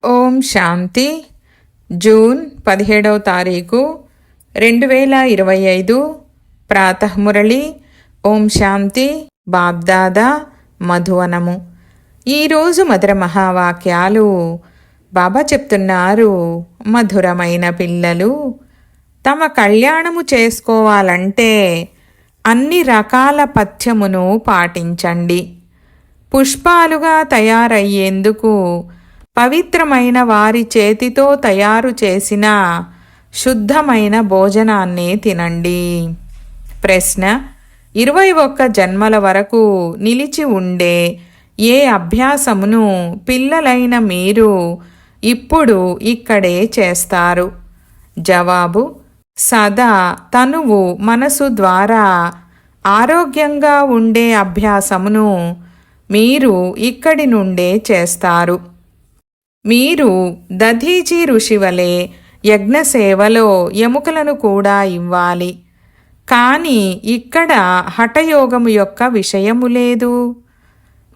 ఓం శాంతి. June 17వ తారీఖు 2025 ప్రాతఃమురళి. ఓం శాంతి. బాబ్దాదా మధువనము. ఈరోజు మధుర మహావాక్యాలు. బాబా చెప్తున్నారు, మధురమైన పిల్లలు, తమ కళ్యాణము చేసుకోవాలంటే అన్ని రకాల పథ్యమును పాటించండి. పుష్పాలుగా తయారయ్యేందుకు పవిత్రమైన వారి చేతితో తయారు చేసిన శుద్ధమైన భోజనాన్ని తినండి. ప్రశ్న: 21 జన్మల వరకు నిలిచి ఉండే ఏ అభ్యాసమును పిల్లలైన మీరు ఇప్పుడు ఇక్కడే చేస్తారు? జవాబు: సదా తనువు మనసు ద్వారా ఆరోగ్యంగా ఉండే అభ్యాసమును మీరు ఇక్కడి నుండే చేస్తారు. మీరు దధీచి ఋషి వలె యజ్ఞసేవలో ఎముకలను కూడా ఇవ్వాలి. కానీ ఇక్కడ హఠయోగము యొక్క విషయము లేదు.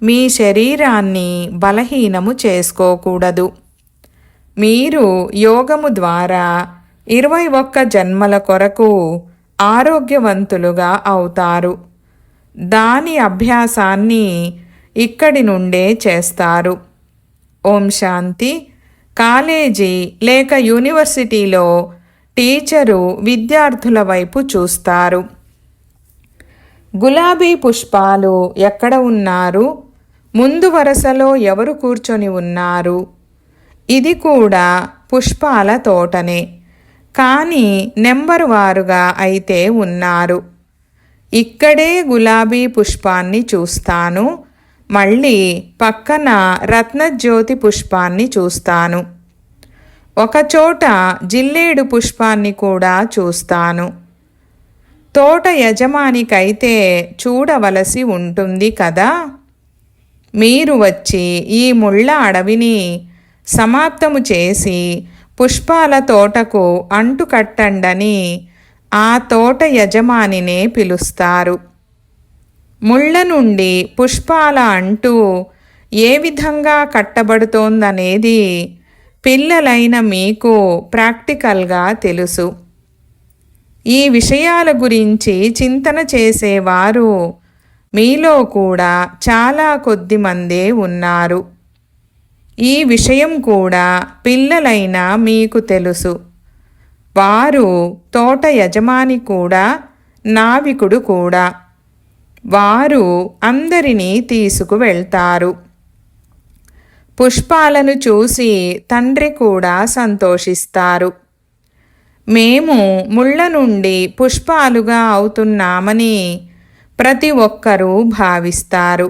మీ శరీరాన్ని బలహీనము చేసుకోకూడదు. మీరు యోగము ద్వారా 21 జన్మల కొరకు ఆరోగ్యవంతులుగా అవుతారు. దాని అభ్యాసాన్ని ఇక్కడి నుండే చేస్తారు. ఓం శాంతి. కాలేజీ లేక యూనివర్సిటీలో టీచరు విద్యార్థుల వైపు చూస్తారు. గులాబీ పుష్పాలు ఎక్కడ ఉన్నారు? ముందు వరుసలో ఎవరు కూర్చొని ఉన్నారు? ఇది కూడా పుష్పాల తోటనే, కానీ నెంబరు వారుగా అయితే ఉన్నారు. ఇక్కడే గులాబీ పుష్పాన్ని చూస్తాను, మళ్ళీ పక్కన రత్నజ్యోతి పుష్పాన్ని చూస్తాను, ఒకచోట జిల్లేడు పుష్పాన్ని కూడా చూస్తాను. తోట యజమానికైతే చూడవలసి ఉంటుంది కదా. మీరు వచ్చి ఈ ముళ్ళ అడవిని సమాప్తము చేసి పుష్పాల తోటకు అంటుకట్టండని ఆ తోట యజమానినే పిలుస్తారు. ముళ్ళ నుండి పుష్పాల అంటూ ఏ విధంగా కట్టబడుతోందనేది పిల్లలైన మీకు ప్రాక్టికల్గా తెలుసు. ఈ విషయాల గురించి చింతన చేసేవారు మీలో కూడా చాలా కొద్ది మందే ఉన్నారు. ఈ విషయం కూడా పిల్లలైన మీకు తెలుసు. వారు తోట యజమాని కూడా, నావికుడు కూడా. వారు అందరినీ తీసుకువెళ్తారు. పుష్పాలను చూసి తండ్రి కూడా సంతోషిస్తారు. మేము ముళ్ళ నుండి పుష్పాలుగా అవుతున్నామని ప్రతి ఒక్కరూ భావిస్తారు.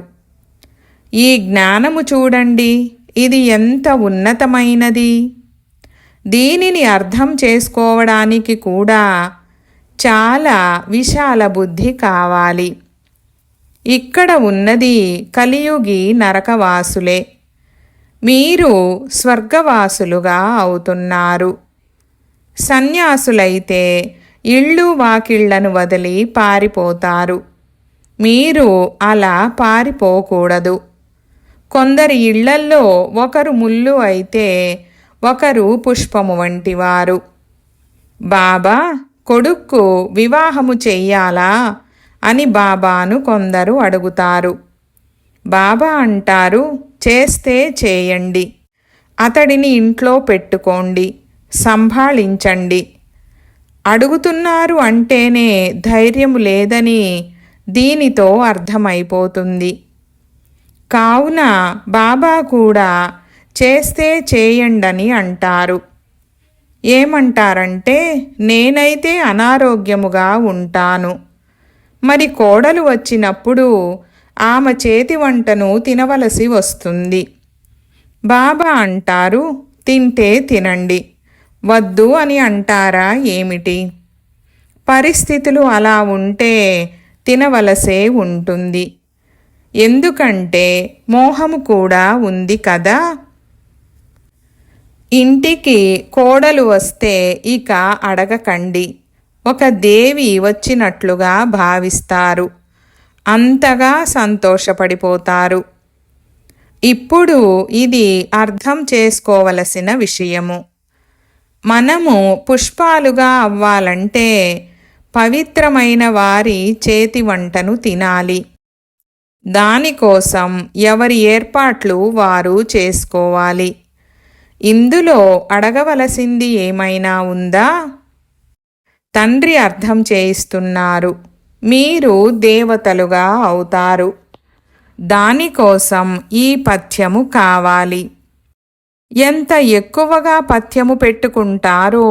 ఈ జ్ఞానము చూడండి, ఇది ఎంత ఉన్నతమైనది. దీనిని అర్థం చేసుకోవడానికి కూడా చాలా విశాల బుద్ధి కావాలి. ఇక్కడ ఉన్నది కలియుగి నరకవాసులే. మీరు స్వర్గవాసులుగా అవుతున్నారు. సన్యాసులైతే ఇళ్ళు వాకిళ్లను వదిలి పారిపోతారు. మీరు అలా పారిపోకూడదు. కొందరి ఇళ్లల్లో ఒకరు ముళ్ళు అయితే ఒకరు పుష్పము వంటివారు. బాబా కొడుక్కు వివాహము చెయ్యాలా అని బాబాను కొందరు అడుగుతారు. బాబా అంటారు, చేస్తే చేయండి, అతడిని ఇంట్లో పెట్టుకోండి, సంభాళించండి. అడుగుతున్నారు అంటేనే ధైర్యము లేదని దీనితో అర్థమైపోతుంది. కావున బాబా కూడా చేస్తే చేయండని అంటారు. ఏమంటారంటే, నేనైతే అనారోగ్యముగా ఉంటాను, మరి కోడలు వచ్చినప్పుడు ఆమె చేతి వంటను తినవలసి వస్తుంది. బాబా అంటారు, తింటే తినండి, వద్దు అని అంటారా ఏమిటి? పరిస్థితులు అలా ఉంటే తినవలసే ఉంటుంది. ఎందుకంటే మోహము కూడా ఉంది కదా. ఇంటికి కోడలు వస్తే ఇక అడగకండి. ఒక దేవి వచ్చినట్లుగా భావిస్తారు. అంతగా సంతోషపడిపోతారు. ఇప్పుడు ఇది అర్థం చేసుకోవలసిన విషయము. మనము పుష్పాలుగా అవ్వాలంటే పవిత్రమైన వారి చేతి వంటను తినాలి. దానికోసం ఎవరి ఏర్పాట్లు వారు చేసుకోవాలి. ఇందులో అడగవలసింది ఏమైనా ఉందా? తండ్రి అర్థం చేయిస్తున్నారు, మీరు దేవతలుగా అవుతారు. దానికోసం ఈ పథ్యము కావాలి. ఎంత ఎక్కువగా పథ్యము పెట్టుకుంటారో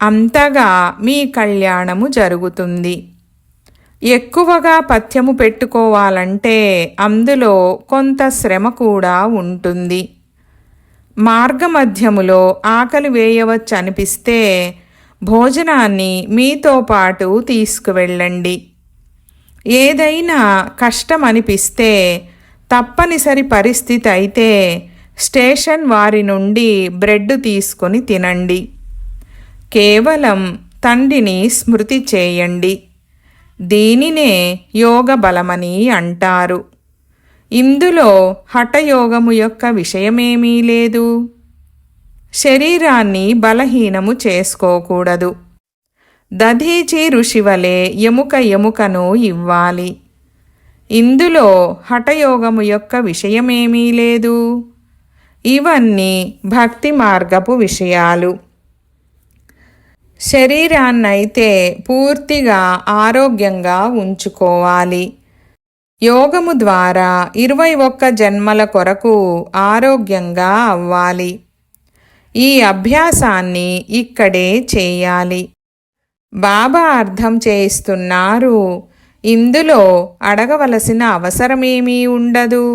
అంతగా మీ కళ్యాణము జరుగుతుంది. ఎక్కువగా పథ్యము పెట్టుకోవాలంటే అందులో కొంత శ్రమ కూడా ఉంటుంది. మార్గమధ్యములో ఆకలి వేయవచ్చు అనిపిస్తే భోజనాన్ని మీతో పాటు తీసుకువెళ్ళండి. ఏదైనా కష్టం అనిపిస్తే, తప్పనిసరి పరిస్థితి అయితే స్టేషన్ వారి నుండి బ్రెడ్ తీసుకొని తినండి. కేవలం తండ్రిని స్మృతి చేయండి. దీనినే యోగ బలమని అంటారు. ఇందులో హఠయోగము యొక్క విషయమేమీ లేదు. శరీరాన్ని బలహీనము చేసుకోకూడదు. దధీచి ఋషివలే ఎముకను ఇవ్వాలి. ఇందులో హఠయోగము యొక్క విషయమేమీ లేదు. ఇవన్నీ భక్తి మార్గపు విషయాలు. శరీరాన్నైతే పూర్తిగా ఆరోగ్యంగా ఉంచుకోవాలి. యోగము ద్వారా 21 జన్మల కొరకు ఆరోగ్యంగా అవ్వాలి. ఈ అభ్యాసాన్ని ఇక్కడే చేయాలి. బాబా అర్థం చేయిస్తున్నారు, ఇందులో అడగవలసిన అవసరమేమీ ఉండదు.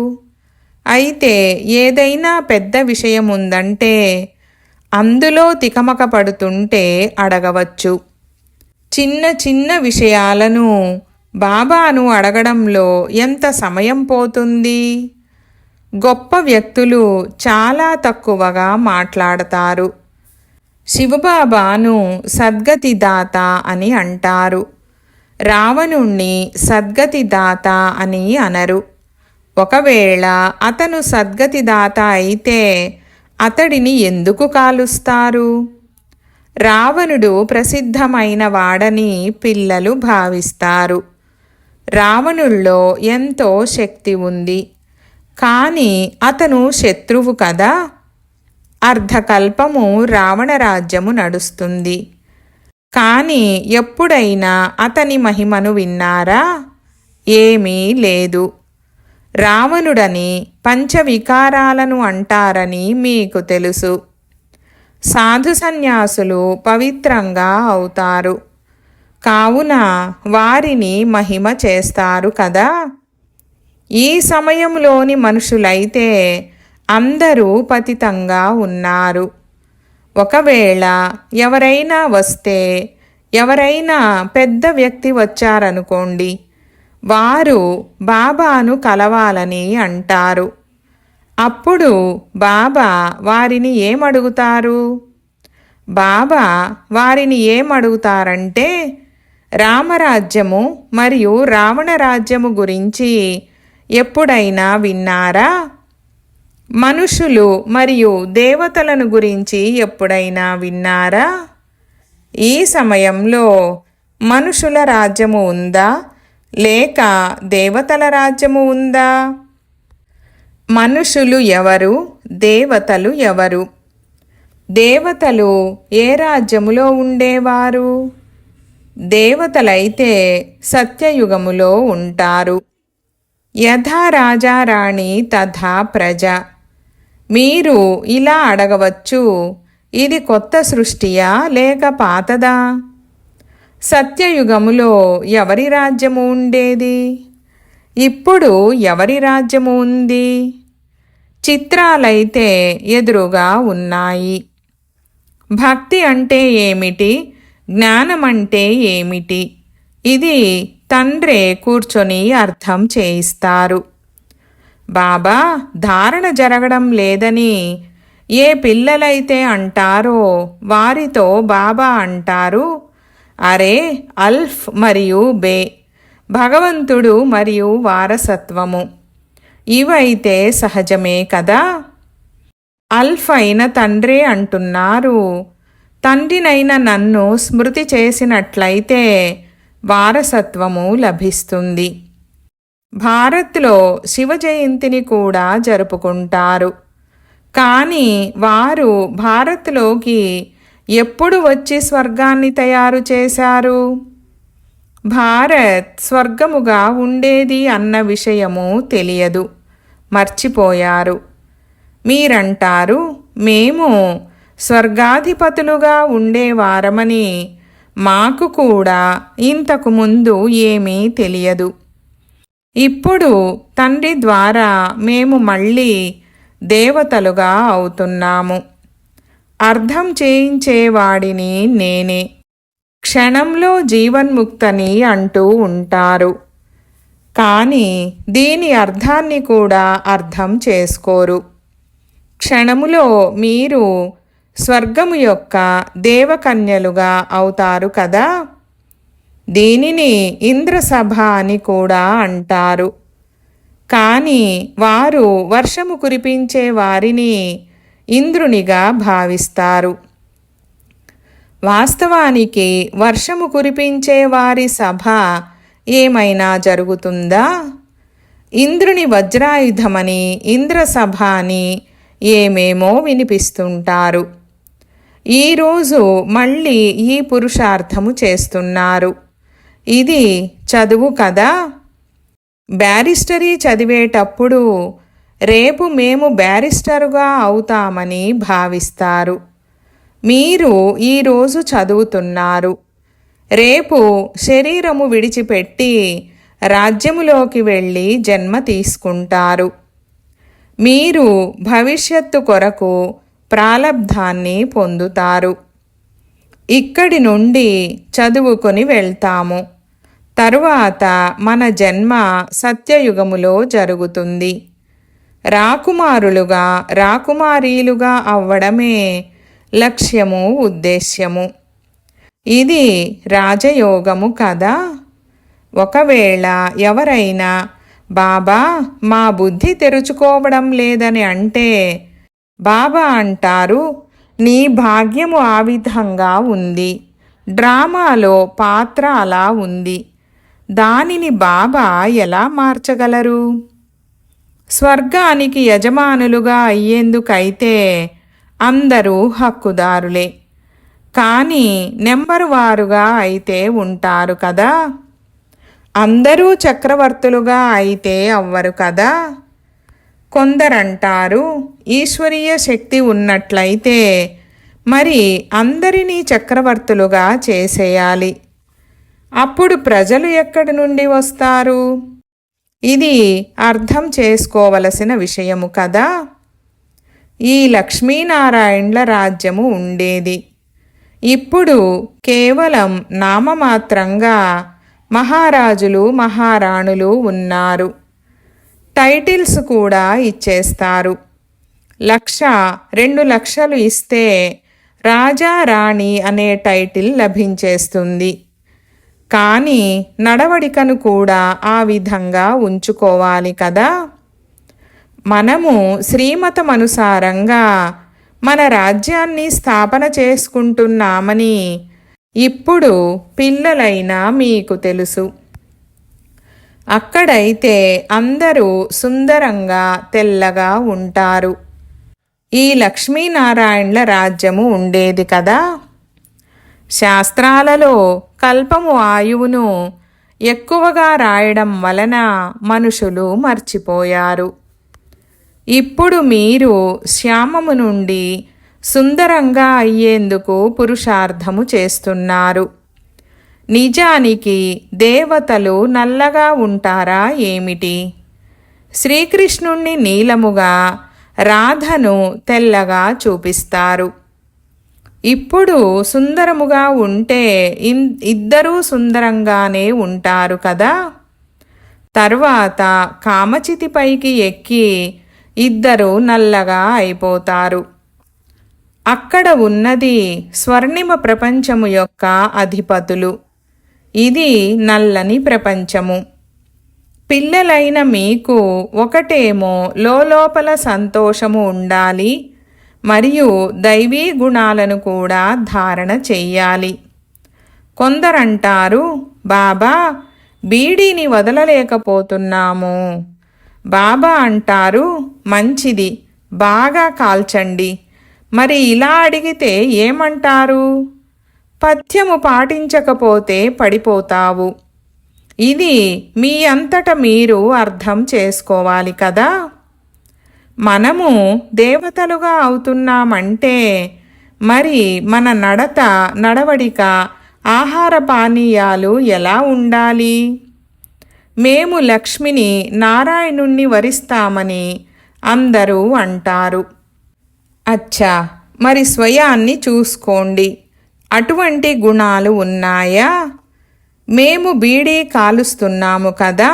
అయితే ఏదైనా పెద్ద విషయం ఉందంటే అందులో తికమక పడుతుంటే అడగవచ్చు. చిన్న చిన్న విషయాలను బాబాను అడగడంలో ఎంత సమయం పోతుంది. గొప్ప వ్యక్తులు చాలా తక్కువగా మాట్లాడతారు. శివబాబాను సద్గతి దాత అని అంటారు. రావణుణ్ణి సద్గతి దాత అని అనరు. ఒకవేళ అతను సద్గతి దాత అయితే అతడిని ఎందుకు కాలుస్తారు? రావణుడు ప్రసిద్ధమైన వాడని పిల్లలు భావిస్తారు. రావణుల్లో ఎంతో శక్తి ఉంది, కానీ అతను శత్రువు కదా. అర్ధకల్పము రావణ రాజ్యము నడుస్తుంది, కానీ ఎప్పుడైనా అతని మహిమను విన్నారా? ఏమీ లేదు. రావణుడని పంచవికారాలను అంటారని మీకు తెలుసు. సాధు సన్యాసులు పవిత్రంగా అవుతారు, కావున వారిని మహిమ చేస్తారు కదా. ఈ సమయంలోని మనుషులైతే అందరూ పతితంగా ఉన్నారు. ఒకవేళ ఎవరైనా వస్తే, ఎవరైనా పెద్ద వ్యక్తి వచ్చారనుకోండి, వారు బాబాను కలవాలని అంటారు. అప్పుడు బాబా వారిని ఏమడుగుతారు? బాబా వారిని ఏమడుగుతారంటే, రామరాజ్యము మరియు రావణ రాజ్యము గురించి ఎప్పుడైనా విన్నారా? మనుషులు మరియు దేవతలను గురించి ఎప్పుడైనా విన్నారా? ఈ సమయంలో మనుషుల రాజ్యము ఉందా లేక దేవతల రాజ్యము ఉందా? మనుషులు ఎవరు, దేవతలు ఎవరు? దేవతలు ఏ రాజ్యములో ఉండేవారు? దేవతలైతే సత్యయుగములో ఉంటారు. యథా రాజా రాణి తథా ప్రజ. మీరు ఇలా అడగవచ్చు, ఇది కొత్త సృష్టియా లేక పాతదా? సత్యయుగములో ఎవరి రాజ్యము ఉండేది? ఇప్పుడు ఎవరి రాజ్యము ఉంది? చిత్రాలైతే ఎదురుగా ఉన్నాయి. భక్తి అంటే ఏమిటి, జ్ఞానం అంటే ఏమిటి, ఇది తండ్రే కూర్చొని అర్థం చేయిస్తారు. బాబా ధారణ జరగడం లేదని ఏ పిల్లలైతే అంటారో వారితో బాబా అంటారు, అరే అల్ఫ్ మరియు బే, భగవంతుడు మరియు వారసత్వము. ఇవైతే సహజమే కదా. అల్ఫ్ అయిన తండ్రే అంటున్నారు, తండ్రినైన నన్ను స్మృతి చేసినట్లయితే వారసత్వము లభిస్తుంది. భారత్లో శివ జయంతిని కూడా జరుపుకుంటారు. కానీ వారు భారత్లోకి ఎప్పుడు వచ్చి స్వర్గాన్ని తయారు చేశారు? భారత్ స్వర్గముగా ఉండేది అన్న విషయము తెలియదు, మర్చిపోయారు. మీరంటారు, మేము స్వర్గాధిపతులుగా ఉండేవారమని. మాకు కూడా ఇంతకు ముందు ఏమీ తెలియదు. ఇప్పుడు తండ్రి ద్వారా మేము మళ్ళీ దేవతలుగా అవుతున్నాము. అర్థం చేయించేవాడిని నేనే. క్షణంలో జీవన్ముక్తని అంటూ ఉంటారు. కానీ దీని అర్థాన్ని కూడా అర్థం చేసుకోరు. క్షణములో మీరు స్వర్గము యొక్క దేవకన్యలుగా అవుతారు కదా. దీనిని ఇంద్రసభ అని కూడా అంటారు. కానీ వారు వర్షము కురిపించే వారిని ఇంద్రునిగా భావిస్తారు. వాస్తవానికి వర్షము కురిపించే వారి సభ ఏమైనా జరుగుతుందా? ఇంద్రుని వజ్రాయుధమని, ఇంద్రసభ అని ఏమేమో వినిపిస్తుంటారు. ఈరోజు మళ్ళీ ఈ పురుషార్థము చేస్తున్నారు. ఇది చదువు కదా. బ్యారిస్టరీ చదివేటప్పుడు రేపు మేము బ్యారిస్టరుగా అవుతామని భావిస్తారు. మీరు ఈరోజు చదువుతున్నారు. రేపు శరీరము విడిచిపెట్టి రాజ్యములోకి వెళ్ళి జన్మ తీసుకుంటారు. మీరు భవిష్యత్తు కొరకు ప్రాలబ్ధాన్ని పొందుతారు. ఇక్కడి నుండి చదువుకొని వెళ్తాము. తరువాత మన జన్మ సత్యయుగములో జరుగుతుంది. రాకుమారులుగా, రాకుమారీలుగా అవ్వడమే లక్ష్యము, ఉద్దేశ్యము. ఇది రాజయోగము కదా. ఒకవేళ ఎవరైనా బాబా మా బుద్ధి తెరుచుకోవడం లేదని అంటే బాబా అంటారు, నీ భాగ్యము ఆ విధంగా ఉంది. డ్రామాలో పాత్ర అలా ఉంది. దానిని బాబా ఎలా మార్చగలరు? స్వర్గానికి యజమానులుగా అయ్యేందుకైతే అందరూ హక్కుదారులే. కానీ నెంబరు వారుగా అయితే ఉంటారు కదా. అందరూ చక్రవర్తులుగా అయితే అవ్వరు కదా. కొందరంటారు, ఈశ్వరీయ శక్తి ఉన్నట్లయితే మరి అందరినీ చక్రవర్తులుగా చేసేయాలి. అప్పుడు ప్రజలు ఎక్కడి నుండి వస్తారు? ఇది అర్థం చేసుకోవలసిన విషయము కదా. ఈ లక్ష్మీనారాయణుల రాజ్యము ఉండేది. ఇప్పుడు కేవలం నామమాత్రంగా మహారాజులు, మహారాణులు ఉన్నారు. టైటిల్స్ కూడా ఇచ్చేస్తారు. 1,00,000, 2,00,000 ఇస్తే రాజా, రాణి అనే టైటిల్ లభించేస్తుంది. కానీ నడవడికను కూడా ఆ విధంగా ఉంచుకోవాలి కదా. మనము శ్రీమతమనుసారంగా మన రాజ్యాన్ని స్థాపన చేసుకుంటున్నామని ఇప్పుడు పిల్లలైనా మీకు తెలుసు. అక్కడైతే అందరూ సుందరంగా, తెల్లగా ఉంటారు. ఈ లక్ష్మీనారాయణుల రాజ్యము ఉండేది కదా. శాస్త్రాలలో కల్పము ఆయువును ఎక్కువగా రాయడం వలన మనుషులు మర్చిపోయారు. ఇప్పుడు మీరు శ్యామము నుండి సుందరంగా అయ్యేందుకు పురుషార్థము చేస్తున్నారు. నిజానికి దేవతలు నల్లగా ఉంటారా ఏమిటి? శ్రీకృష్ణుణ్ణి నీలముగా, రాధను తెల్లగా చూపిస్తారు. ఇప్పుడు సుందరముగా ఉంటే ఇద్దరూ సుందరంగానే ఉంటారు కదా. తర్వాత కామచితిపైకి ఎక్కి ఇద్దరు నల్లగా అయిపోతారు. అక్కడ ఉన్నది స్వర్ణిమ ప్రపంచము యొక్క అధిపతులు. ఇది నల్లని ప్రపంచము. పిల్లలైన మీకు ఒకటేమో లోపల సంతోషము ఉండాలి, మరియు దైవీ గుణాలను కూడా ధారణ చెయ్యాలి. కొందరంటారు, బాబా బీడీని వదలలేకపోతున్నాము. బాబా అంటారు, మంచిది, బాగా కాల్చండి. మరి ఇలా అడిగితే ఏమంటారు? పథ్యము పాటించకపోతే పడిపోతావు. ఇది మీ అంతట మీరు అర్థం చేసుకోవాలి కదా. మనము దేవతలుగా అవుతున్నామంటే మరి మన నడవడిక, ఆహార పానీయాలు ఎలా ఉండాలి? మేము లక్ష్మిని, నారాయణుణ్ణి వరిస్తామని అందరూ అంటారు. అచ్చా, మరి స్వయాన్ని చూసుకోండి. అటువంటి గుణాలు ఉన్నాయా? మేము బీడీ కాలుస్తున్నాము కదా,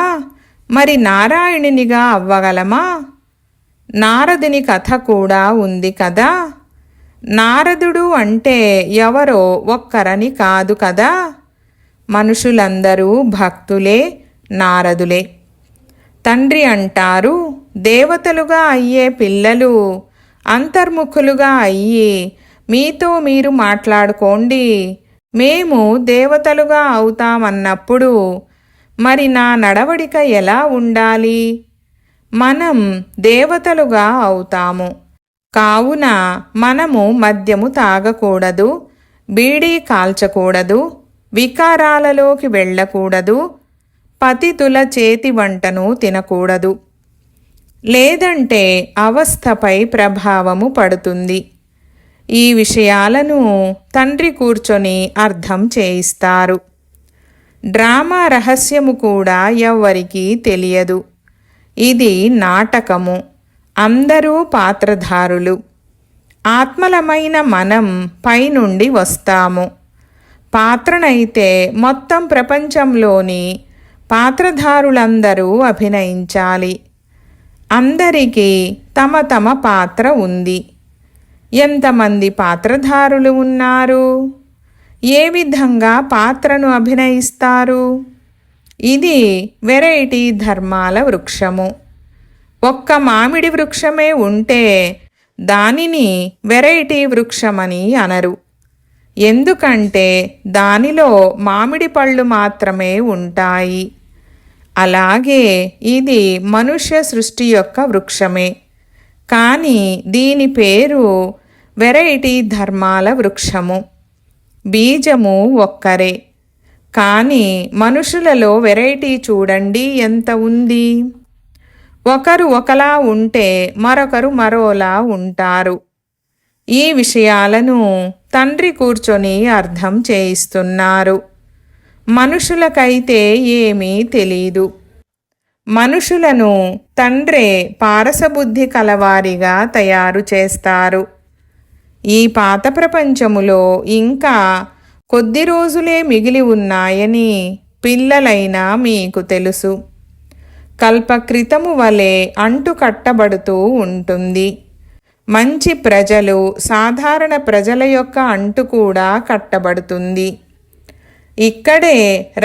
మరి నారాయణునిగా అవ్వగలమా? నారదుని కథ కూడా ఉంది కదా. నారదుడు అంటే ఎవరో ఒక్కరని కాదు కదా. మనుషులందరూ భక్తులే, నారదులే. తండ్రి అంటారు, దేవతలుగా అయ్యే పిల్లలు అంతర్ముఖులుగా అయ్యి మీతో మీరు మాట్లాడుకోండి. మేము దేవతలుగా అవుతామన్నప్పుడు మరి నా నడవడిక ఎలా ఉండాలి? మనం దేవతలుగా అవుతాము కావున మనము మద్యము తాగకూడదు, బీడీ కాల్చకూడదు, వికారాలలోకి వెళ్ళకూడదు, పతితుల చేతి వంటను తినకూడదు. లేదంటే అవస్థపై ప్రభావము పడుతుంది. ఈ విషయాలను తండ్రి కూర్చొని అర్థం చేయిస్తారు. డ్రామా రహస్యము కూడా ఎవ్వరికీ తెలియదు. ఇది నాటకము. అందరూ పాత్రధారులు. ఆత్మలమైన మనం పైనుండి వస్తాము. పాత్రనైతే మొత్తం ప్రపంచంలోని పాత్రధారులందరూ అభినయించాలి. అందరికీ తమ తమ పాత్ర ఉంది. ఎంతమంది పాత్రధారులు ఉన్నారు? ఏ విధంగా పాత్రను అభినయిస్తారు? ఇది వెరైటీ ధర్మాల వృక్షము. ఒక్క మామిడి వృక్షమే ఉంటే దానిని వెరైటీ వృక్షమని అనరు. ఎందుకంటే దానిలో మామిడి పళ్ళు మాత్రమే ఉంటాయి. అలాగే ఇది మనుష్య సృష్టి యొక్క వృక్షమే, కానీ దీని పేరు వెరైటీ ధర్మాల వృక్షము. బీజము ఒక్కరే, కానీ మనుషులలో వెరైటీ చూడండి ఎంత ఉంది. ఒకరు ఒకలా ఉంటే మరొకరు మరోలా ఉంటారు. ఈ విషయాలను తండ్రి కూర్చొని అర్థం చేయిస్తున్నారు. మనుషులకైతే ఏమీ తెలీదు. మనుషులను తండ్రే పారసబుద్ధి కలవారిగా తయారు చేస్తారు. ఈ పాత ప్రపంచములో ఇంకా కొద్ది రోజులే మిగిలి ఉన్నాయని పిల్లలైనా మీకు తెలుసు. కల్పక్రితము వలె అంటు కట్టబడుతూ ఉంటుంది. మంచి ప్రజలు, సాధారణ ప్రజల యొక్క అంటు కూడా కట్టబడుతుంది. ఇక్కడే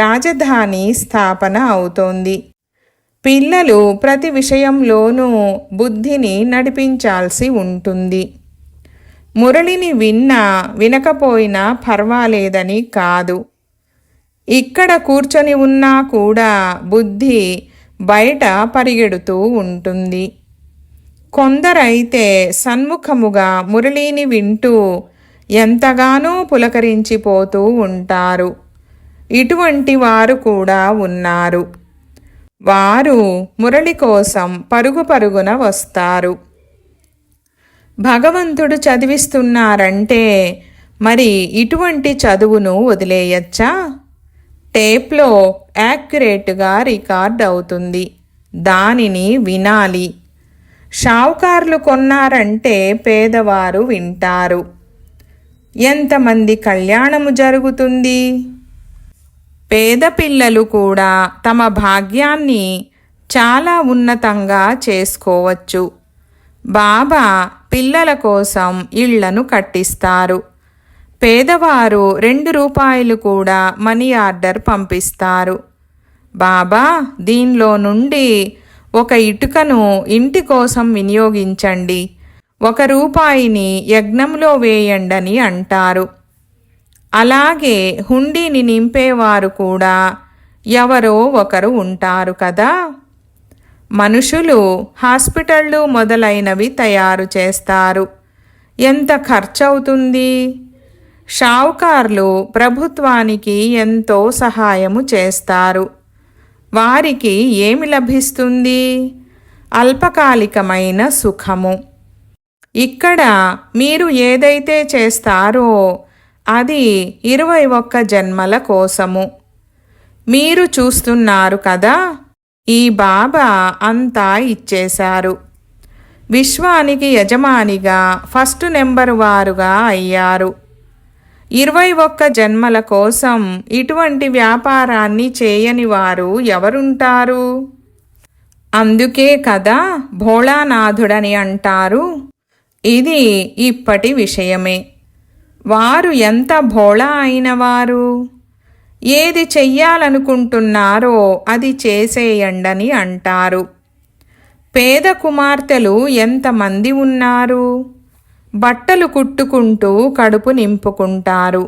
రాజధాని స్థాపన అవుతోంది. పిల్లలు ప్రతి విషయంలోనూ బుద్ధిని నడిపించాల్సి ఉంటుంది. మురళిని విన్నా వినకపోయినా పర్వాలేదని కాదు. ఇక్కడ కూర్చొని ఉన్నా కూడా బుద్ధి బయట పరిగెడుతూ ఉంటుంది. కొందరైతే సన్ముఖముగా మురళిని వింటూ ఎంతగానో పులకరించిపోతూ ఉంటారు. ఇటువంటి వారు కూడా ఉన్నారు. వారు మురళి కోసం పరుగు పరుగున వస్తారు. భగవంతుడు చదివిస్తున్నారంటే మరి ఇటువంటి చదువును వదిలేయచ్చా? టేప్లో యాక్యురేట్గా రికార్డ్ అవుతుంది, దానిని వినాలి. షావుకారులు కొన్నారంటే పేదవారు వింటారు. ఎంతమంది కళ్యాణము జరుగుతుంది. పేద పిల్లలు కూడా తమ భాగ్యాన్ని చాలా ఉన్నతంగా చేసుకోవచ్చు. బాబా పిల్లల కోసం ఇళ్లను కట్టిస్తారు. పేదవారు 2 రూపాయలు కూడా మనీ ఆర్డర్ పంపిస్తారు. బాబా, దీనిలో నుండి ఒక ఇటుకను ఇంటి కోసం వినియోగించండి, 1 రూపాయిని యజ్ఞంలో వేయండని అంటారు. అలాగే హుండీని నింపేవారు కూడా ఎవరో ఒకరు ఉంటారు కదా. మనుషులు హాస్పిటళ్ళు మొదలైనవి తయారు చేస్తారు. ఎంత ఖర్చవుతుంది? షావుకార్లు ప్రభుత్వానికి ఎంతో సహాయము చేస్తారు. వారికి ఏమి లభిస్తుంది? అల్పకాలికమైన సుఖము. ఇక్కడ మీరు ఏదైతే చేస్తారో అది 21 జన్మల కోసము. మీరు చూస్తున్నారు కదా, ఈ బాబా అంతా ఇచ్చేశారు. విశ్వానికి యజమానిగా ఫస్ట్ నెంబర్ వారుగా అయ్యారు. 21 జన్మల కోసం ఇటువంటి వ్యాపారాన్ని చేయని వారు ఎవరుంటారు? అందుకే కదా భోళానాథుడని అంటారు. ఇది ఇప్పటి విషయమే. వారు ఎంత భోళా అయినవారు! ఏది చెయ్యాలనుకుంటున్నారో అది చేసేయండని అంటారు. పేద కుమార్తెలు ఎంతమంది ఉన్నారు? బట్టలు కుట్టుకుంటూ కడుపు నింపుకుంటారు.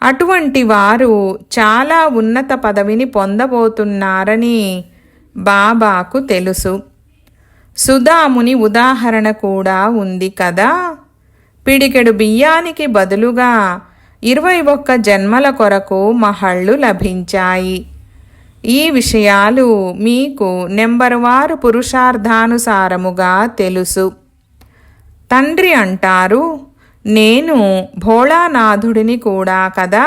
అటువంటి వారు చాలా ఉన్నత పదవిని పొందబోతున్నారని బాబాకు తెలుసు. సుధాముని ఉదాహరణ కూడా ఉంది కదా. పిడికెడు బియ్యానికి బదులుగా 21 జన్మల కొరకు మహళ్ళు లభించాయి. ఈ విషయాలు మీకు నెంబరువారు పురుషార్థానుసారముగా తెలుసు. తండ్రి అంటారు, నేను భోళానాథుడిని కూడా కదా.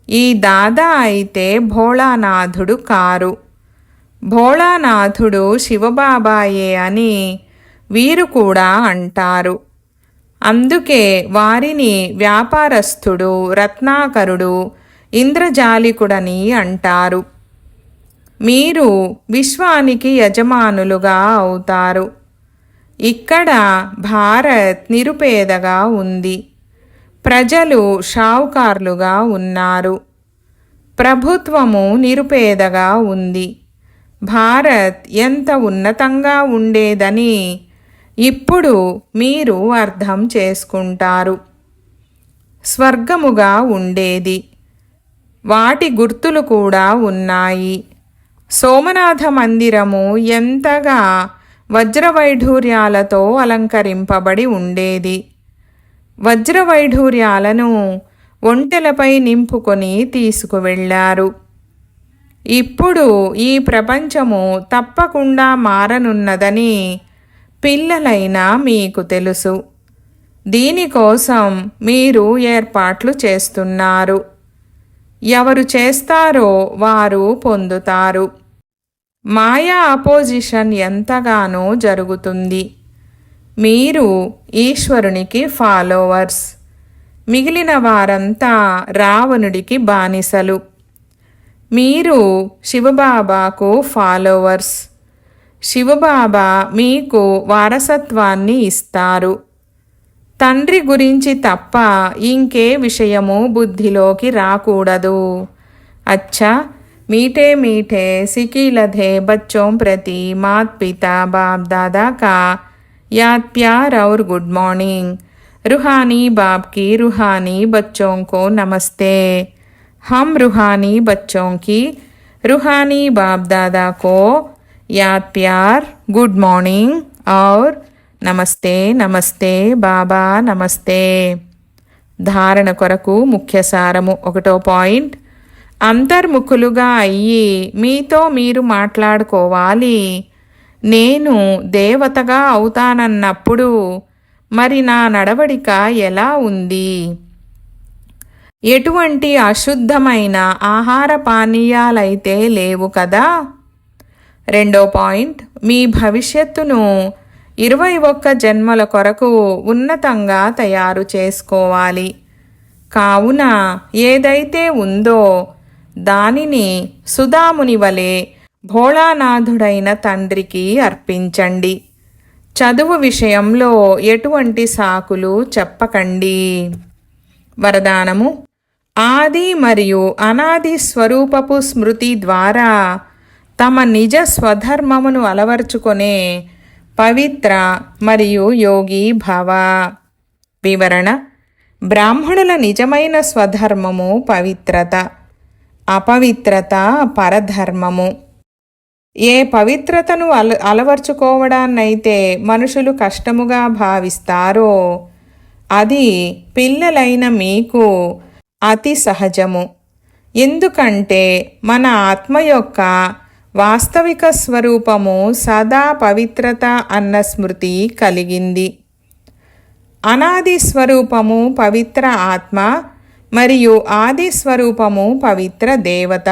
ఈ దాదా అయితే భోళానాథుడు కారు. భోళానాథుడు శివబాబాయే అని వీరు కూడా అంటారు. అందుకే వారిని వ్యాపారస్థుడు, రత్నాకరుడు, ఇంద్రజాలికుడని అంటారు. మీరు విశ్వానికి యజమానులుగా అవుతారు. ఇక్కడ భారత్ నిరుపేదగా ఉంది. ప్రజలు షావుకార్లుగా ఉన్నారు. ప్రభుత్వము నిరుపేదగా ఉంది. భారత్ ఎంత ఉన్నతంగా ఉండేదని ఇప్పుడు మీరు అర్థం చేసుకుంటారు. స్వర్గముగా ఉండేది. వాటి గుర్తులు కూడా ఉన్నాయి. సోమనాథ మందిరము ఎంతగా వజ్రవైఢూర్యాలతో అలంకరింపబడి ఉండేది. వజ్రవైఢూర్యాలను ఒంటెలపై నింపుకొని తీసుకువెళ్ళారు. ఇప్పుడు ఈ ప్రపంచము తప్పకుండా మారనున్నదని పిల్లలైనా మీకు తెలుసు. దీనికోసం మీరు ఏర్పాట్లు చేస్తున్నారు. ఎవరు చేస్తారో వారు పొందుతారు. మాయా అపోజిషన్ ఎంతగానో జరుగుతుంది. మీరు ఈశ్వరునికి ఫాలోవర్స్, మిగిలిన వారంతా రావణుడికి బానిసలు. మీరు శివబాబాకు ఫాలోవర్స్. శివబాబా మీకు వారసత్వాన్ని ఇస్తారు. తండ్రి గురించి తప్ప ఇంకే విషయము బుద్ధిలోకి రాకూడదు. అచ్చా, मीठे मीठे सिकी लधे बच्चों प्रति मात पिता बाप दादा का याद प्यार और गुड मॉर्निंग। रूहानी बाप की रूहानी बच्चों को नमस्ते। हम रूहानी बच्चों की रूहानी बाप दादा को याद प्यार, गुड मॉर्निंग और नमस्ते नमस्ते बाबा नमस्ते। धारण కొరకు ముఖ్య సారము 1వ పాయింట్. అంతర్ముఖులుగా అయ్యి మీతో మీరు మాట్లాడుకోవాలి. నేను దేవతగా అవుతానన్నప్పుడు మరి నా నడవడిక ఎలా ఉంది? ఎటువంటి అశుద్ధమైన ఆహార పానీయాలైతే లేవు కదా. 2వ పాయింట్. మీ భవిష్యత్తును 21 జన్మల కొరకు ఉన్నతంగా తయారు చేసుకోవాలి. కావున ఏదైతే ఉందో దానిని సుధాముని వలె భోళానాథుడైన తండ్రికి అర్పించండి. చదువు విషయంలో ఎటువంటి సాకులు చెప్పకండి. వరదానము. ఆది మరియు అనాది స్వరూపపు స్మృతి ద్వారా తమ నిజ స్వధర్మమును అలవర్చుకొనే పవిత్ర మరియు యోగి భవ. వివరణ: బ్రాహ్మణుల నిజమైన స్వధర్మము పవిత్రత, అపవిత్రత పరధర్మము. ఏ పవిత్రతను అలవర్చుకోవడాన్నైతే మనుషులు కష్టముగా భావిస్తారో అది పిల్లలైన మీకు అతి సహజము. ఎందుకంటే మన ఆత్మ యొక్క వాస్తవిక స్వరూపము సదా పవిత్రత అన్న స్మృతి కలిగింది. అనాది స్వరూపము పవిత్ర ఆత్మ మరియు ఆది స్వరూపము పవిత్ర దేవత.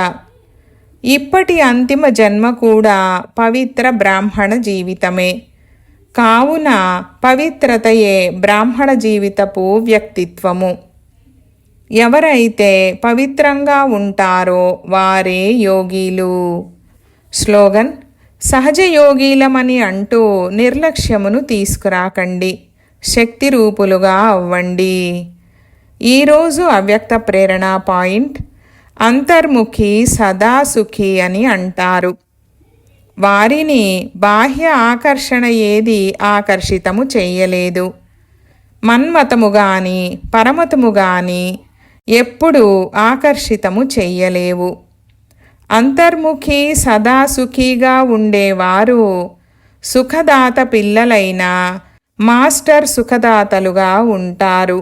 ఇప్పటి అంతిమ జన్మ కూడా పవిత్ర బ్రాహ్మణ జీవితమే. కావున పవిత్రతయే బ్రాహ్మణ జీవితపు వ్యక్తిత్వము. ఎవరైతే పవిత్రంగా ఉంటారో వారే యోగీలు. స్లోగన్: సహజ యోగీలమని అంటూ నిర్లక్ష్యమును తీసుకురాకండి, శక్తి రూపులుగా అవ్వండి. ఈరోజు అవ్యక్త ప్రేరణ పాయింట్: అంతర్ముఖి సదా సుఖి అని అంటారు. వారిని బాహ్య ఆకర్షణ ఏది ఆకర్షితము చెయ్యలేదు. మన్మతము గాని పరమతము గాని ఎప్పుడూ ఆకర్షితము చెయ్యలేవు. అంతర్ముఖి సదా సుఖీగా ఉండేవారు సుఖదాత పిల్లలైన మాస్టర్ సుఖదాతలుగా ఉంటారు.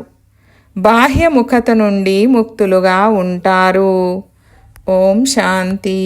బాహ్యముఖత నుండి ముక్తులుగా ఉంటారు. ఓం శాంతి.